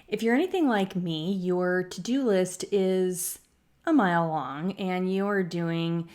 If you're anything like me, your to-do list is a mile long and you're doing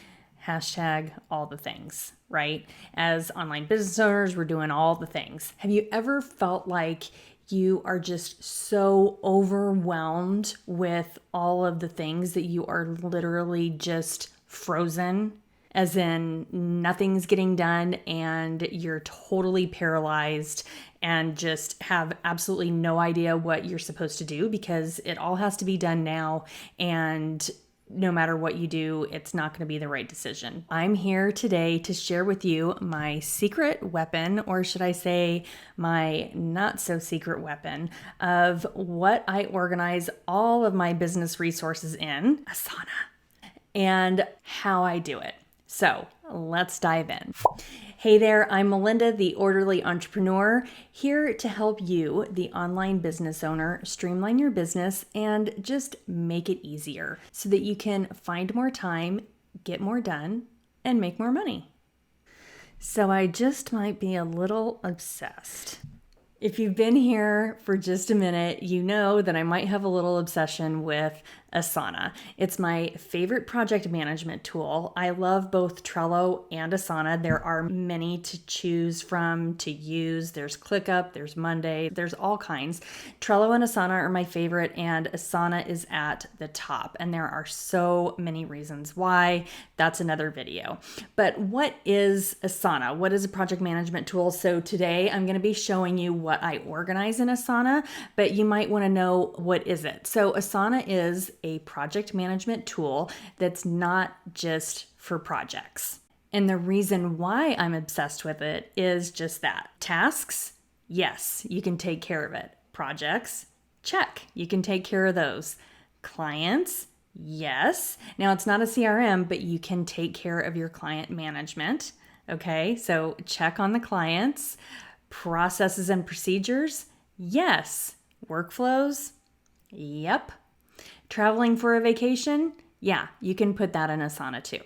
hashtag all the things, right? As online business owners, we're doing all the things. Have you ever felt like you are just so overwhelmed with all of the things that you are literally just frozen? As in, nothing's getting done and you're totally paralyzed and just have absolutely no idea what you're supposed to do because it all has to be done now, and no matter what you do, it's not going to be the right decision. I'm here today to share with you my secret weapon, or should I say my not so secret weapon, of what I organize all of my business resources in, Asana, and how I do it. So let's dive in. Hey there, I'm Melinda, the Orderly Entrepreneur, here to help you, the online business owner, streamline your business and just make it easier so that you can find more time, get more done, and make more money. So I just might be a little obsessed. If you've been here for just a minute, you know that I might have a little obsession with Asana. It's my favorite project management tool. I love both Trello and Asana. There are many to choose from, to use. There's ClickUp, there's Monday, there's all kinds. Trello and Asana are my favorite, and Asana is at the top. And there are so many reasons why. That's another video. But what is Asana? What is a project management tool? So today I'm going to be showing you what I organize in Asana, but you might want to know, what is it? So Asana is a project management tool that's not just for projects. And the reason why I'm obsessed with it is just that. Tasks, yes, you can take care of it. Projects, check, you can take care of those. Clients, yes. Now it's not a CRM, but you can take care of your client management. Okay, so check on the clients. Processes and procedures, yes. Workflows, yep. Traveling for a vacation? Yeah, you can put that in Asana too.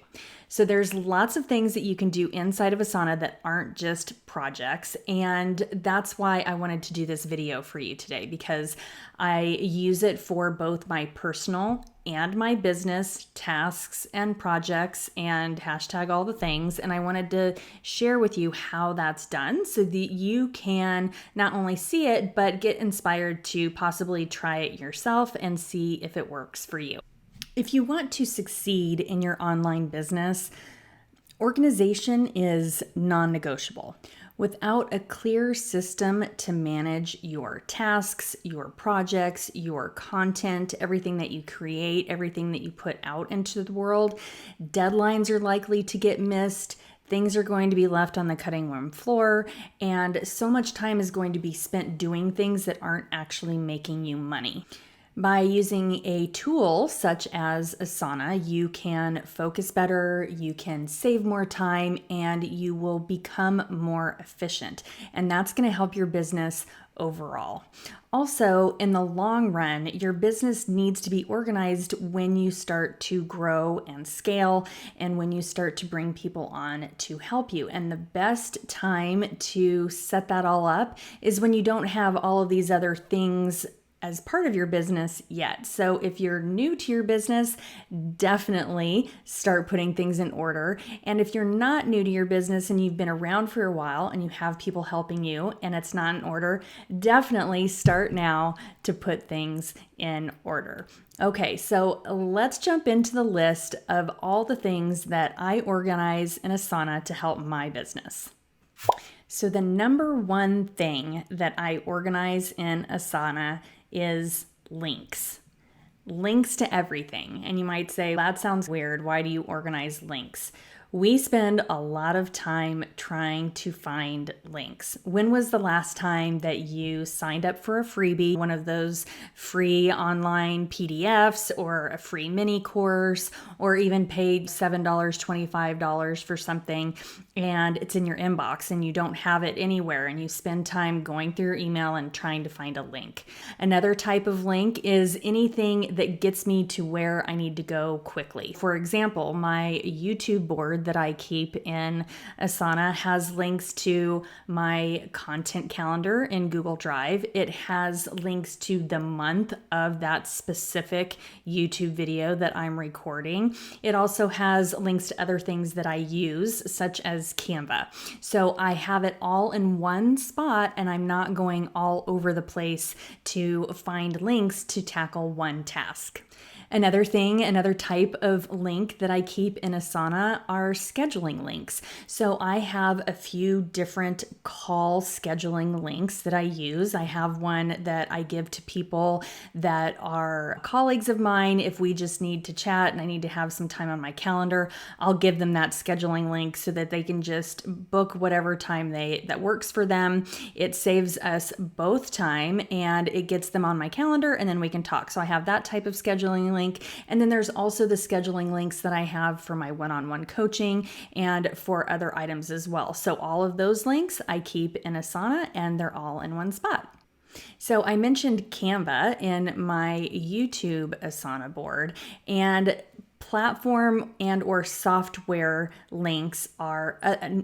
So there's lots of things that you can do inside of Asana that aren't just projects. And that's why I wanted to do this video for you today, because I use it for both my personal and my business tasks and projects and hashtag all the things. And I wanted to share with you how that's done so that you can not only see it, but get inspired to possibly try it yourself and see if it works for you. If you want to succeed in your online business, organization is non-negotiable. Without a clear system to manage your tasks, your projects, your content, everything that you create, everything that you put out into the world, deadlines are likely to get missed. Things are going to be left on the cutting room floor, and so much time is going to be spent doing things that aren't actually making you money. By using a tool such as Asana, you can focus better, you can save more time, and you will become more efficient. And that's going to help your business overall. Also, in the long run, your business needs to be organized when you start to grow and scale and when you start to bring people on to help you. And the best time to set that all up is when you don't have all of these other things as part of your business yet. So if you're new to your business, definitely start putting things in order. And if you're not new to your business and you've been around for a while and you have people helping you and it's not in order, definitely start now to put things in order. Okay, so let's jump into the list of all the things that I organize in Asana to help my business. So the number one thing that I organize in Asana is links. Links to everything. And you might say, that sounds weird. Why do you organize links? We spend a lot of time trying to find links. When was the last time that you signed up for a freebie, one of those free online PDFs or a free mini course, or even paid $7, $25 for something, and it's in your inbox and you don't have it anywhere and you spend time going through your email and trying to find a link? Another type of link is anything that gets me to where I need to go quickly. For example, my YouTube board that I keep in Asana Asana has links to my content calendar in Google Drive. It has links to the month of that specific YouTube video that I'm recording. It also has links to other things that I use, such as Canva. So I have it all in one spot, and I'm not going all over the place to find links to tackle one task. Another type of link that I keep in Asana are scheduling links. So I have a few different call scheduling links that I use. I have one that I give to people that are colleagues of mine. If we just need to chat and I need to have some time on my calendar, I'll give them that scheduling link so that they can just book whatever time that works for them. It saves us both time and it gets them on my calendar, and then we can talk. So I have that type of scheduling link. And then there's also the scheduling links that I have for my one-on-one coaching and for other items as well. So all of those links I keep in Asana, and they're all in one spot. So I mentioned Canva in my YouTube Asana board, and platform and or software links are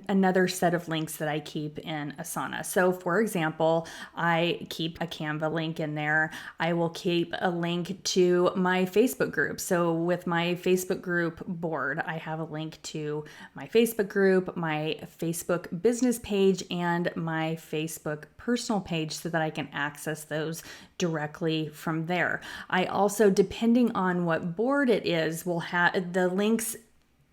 another set of links that I keep in Asana. So for example, I keep a Canva link in there. I will keep a link to my Facebook group. So with my Facebook group board, I have a link to my Facebook group, my Facebook business page, and my Facebook personal page so that I can access those directly from there. I also, depending on what board it is, will have the links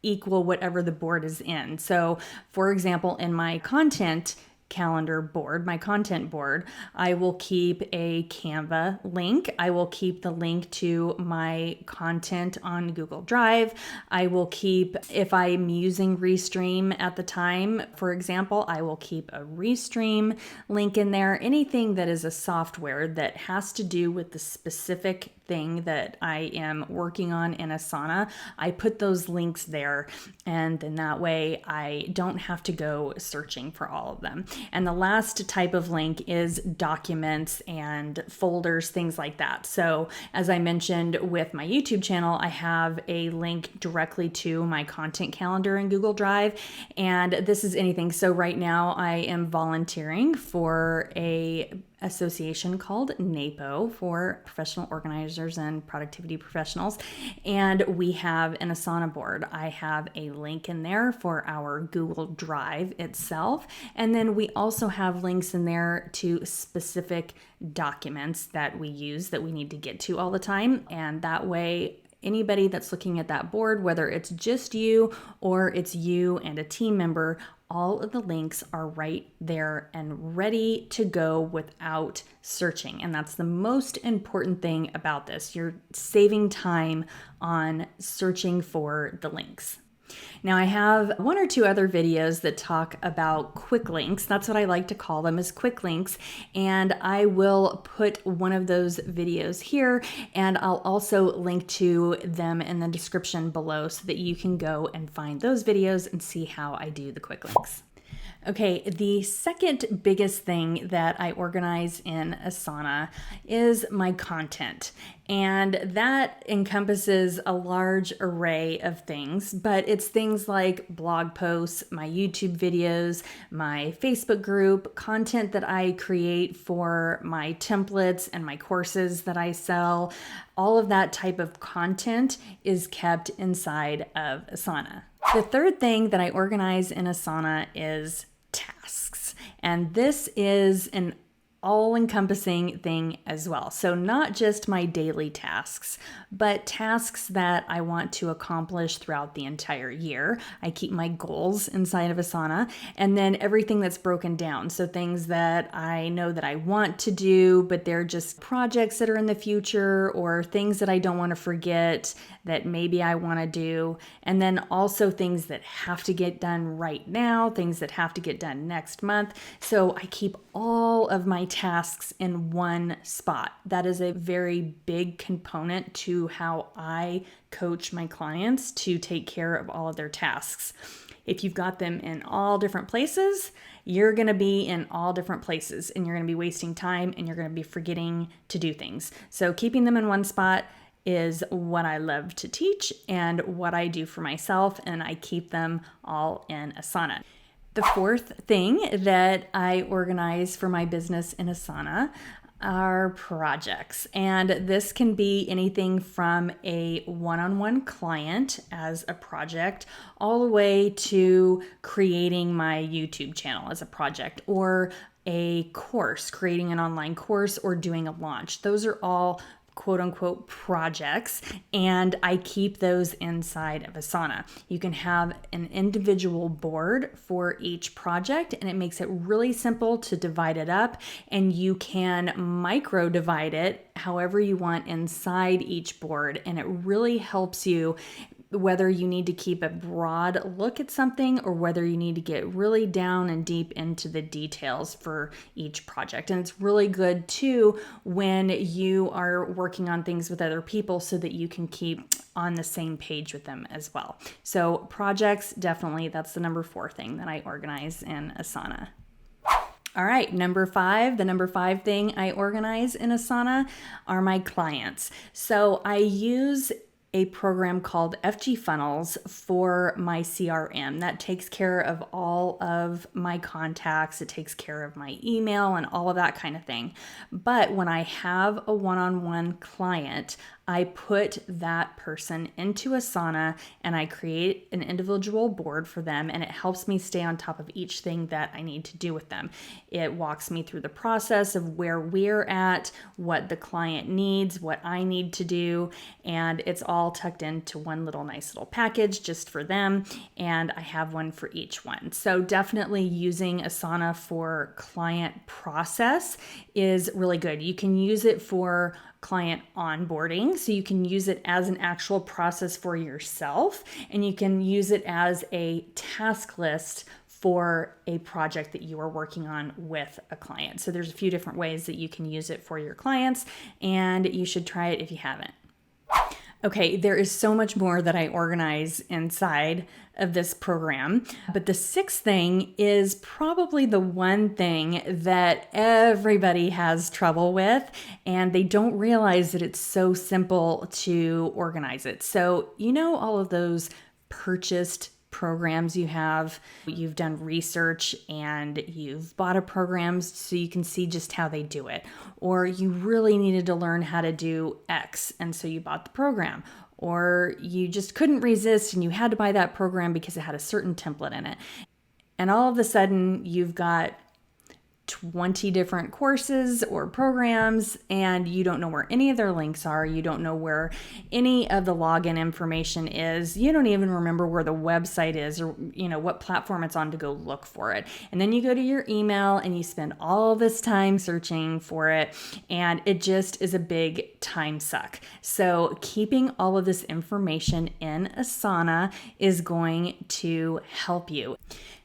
equal whatever the board is in. So for example, in my content calendar board, my content board, I will keep a Canva link. I will keep the link to my content on Google Drive. I will keep, if I'm using Restream at the time, for example, I will keep a Restream link in there. Anything that is a software that has to do with the specific thing that I am working on in Asana, I put those links there, and then that way I don't have to go searching for all of them. And the last type of link is documents and folders, things like that. So as I mentioned with my YouTube channel, I have a link directly to my content calendar in Google Drive, and this is anything. So right now I am volunteering for a association called NAPO, for professional organizers and productivity professionals. And we have an Asana board. I have a link in there for our Google Drive itself. And then we also have links in there to specific documents that we use that we need to get to all the time. And that way, anybody that's looking at that board, whether it's just you or it's you and a team member, all of the links are right there and ready to go without searching. And that's the most important thing about this. You're saving time on searching for the links. Now I have one or two other videos that talk about quick links. That's what I like to call them, is quick links. And I will put one of those videos here, and I'll also link to them in the description below so that you can go and find those videos and see how I do the quick links. Okay, the second biggest thing that I organize in Asana is my content. And that encompasses a large array of things, but it's things like blog posts, my YouTube videos, my Facebook group, content that I create for my templates and my courses that I sell. All of that type of content is kept inside of Asana. The third thing that I organize in Asana is tasks. And this is an all-encompassing thing as well. So not just my daily tasks, but tasks that I want to accomplish throughout the entire year. I keep my goals inside of Asana, and then everything that's broken down. So things that I know that I want to do, but they're just projects that are in the future, or things that I don't want to forget that maybe I want to do. And then also things that have to get done right now, things that have to get done next month. So I keep all of my tasks in one spot. That is a very big component to how I coach my clients to take care of all of their tasks. If you've got them in all different places, you're going to be in all different places, and you're going to be wasting time, and you're going to be forgetting to do things. So keeping them in one spot is what I love to teach and what I do for myself, and I keep them all in Asana. The fourth thing that I organize for my business in Asana are projects. And this can be anything from a one-on-one client as a project all the way to creating my YouTube channel as a project, or a course, creating an online course, or doing a launch. Those are all quote unquote projects, and I keep those inside of Asana. You can have an individual board for each project, and it makes it really simple to divide it up, and you can micro divide it however you want inside each board, and it really helps you whether you need to keep a broad look at something or whether you need to get really down and deep into the details for each project. And it's really good too when you are working on things with other people so that you can keep on the same page with them as well. So projects, definitely, that's the number 4 thing that I organize in Asana. All right, number 5, the number 5 thing I organize in Asana are my clients. So I use a program called FG Funnels for my CRM that takes care of all of my contacts. It takes care of my email and all of that kind of thing. But when I have a one-on-one client, I put that person into Asana and I create an individual board for them, and it helps me stay on top of each thing that I need to do with them. It walks me through the process of where we're at, what the client needs, what I need to do, and it's all tucked into one nice little package just for them, and I have one for each one. So definitely using Asana for client process is really good. You can use it for client onboarding, so you can use it as an actual process for yourself, and you can use it as a task list for a project that you are working on with a client. So there's a few different ways that you can use it for your clients, and you should try it if you haven't. Okay, there is so much more that I organize inside of this program, but the 6th thing is probably the one thing that everybody has trouble with, and they don't realize that it's so simple to organize it. So, all of those purchased programs you've done research and you've bought a program so you can see just how they do it, or you really needed to learn how to do X and so you bought the program, or you just couldn't resist and you had to buy that program because it had a certain template in it, and all of a sudden you've got 20 different courses or programs, and you don't know where any of their links are. You don't know where any of the login information is. You don't even remember where the website is, or what platform it's on to go look for it. And then you go to your email and you spend all this time searching for it, and it just is a big time suck. So keeping all of this information in Asana is going to help you.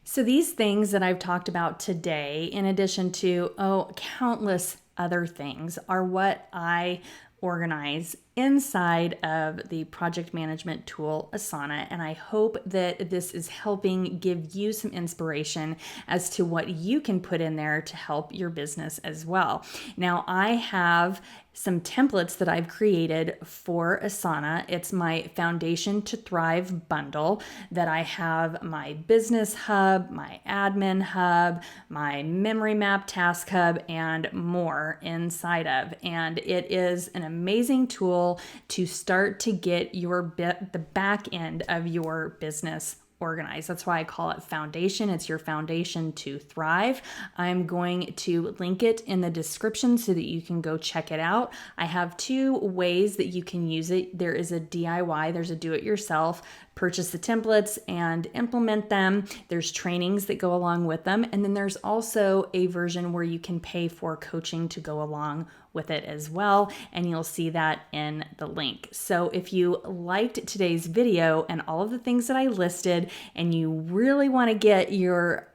So these things that I've talked about today, in addition to countless other things, are what I organize inside of the project management tool Asana, and I hope that this is helping give you some inspiration as to what you can put in there to help your business as well. Now, I have some templates that I've created for Asana. It's my Foundation to Thrive bundle that I have my business hub, my admin hub, my memory map task hub, and more inside of. And it is an amazing tool to start to get the back end of your business organized. That's why I call it Foundation. It's your foundation to thrive. I'm going to link it in the description so that you can go check it out. I have 2 ways that you can use it. There is a DIY, there's a do-it-yourself. Purchase the templates and implement them. There's trainings that go along with them. And then there's also a version where you can pay for coaching to go along with it as well. And you'll see that in the link. So if you liked today's video and all of the things that I listed, and you really want to get your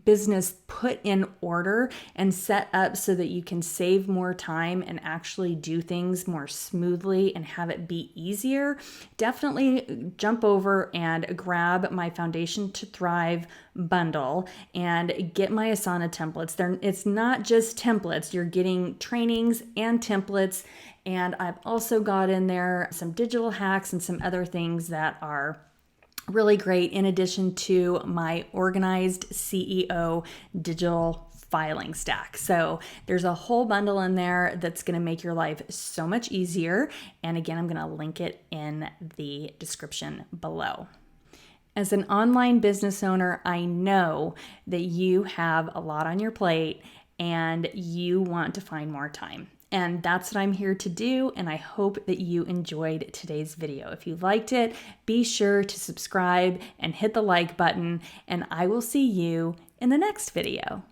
business put in order and set up so that you can save more time and actually do things more smoothly and have it be easier, definitely jump over and grab my Foundation to Thrive bundle and get my Asana templates. It's not just templates, you're getting trainings and templates, and I've also got in there some digital hacks and some other things that are really great in addition to my organized CEO digital filing stack. So there's a whole bundle in there that's going to make your life so much easier. And again, I'm going to link it in the description below. As an online business owner, I know that you have a lot on your plate and you want to find more time. And that's what I'm here to do. And I hope that you enjoyed today's video. If you liked it, be sure to subscribe and hit the like button. And I will see you in the next video.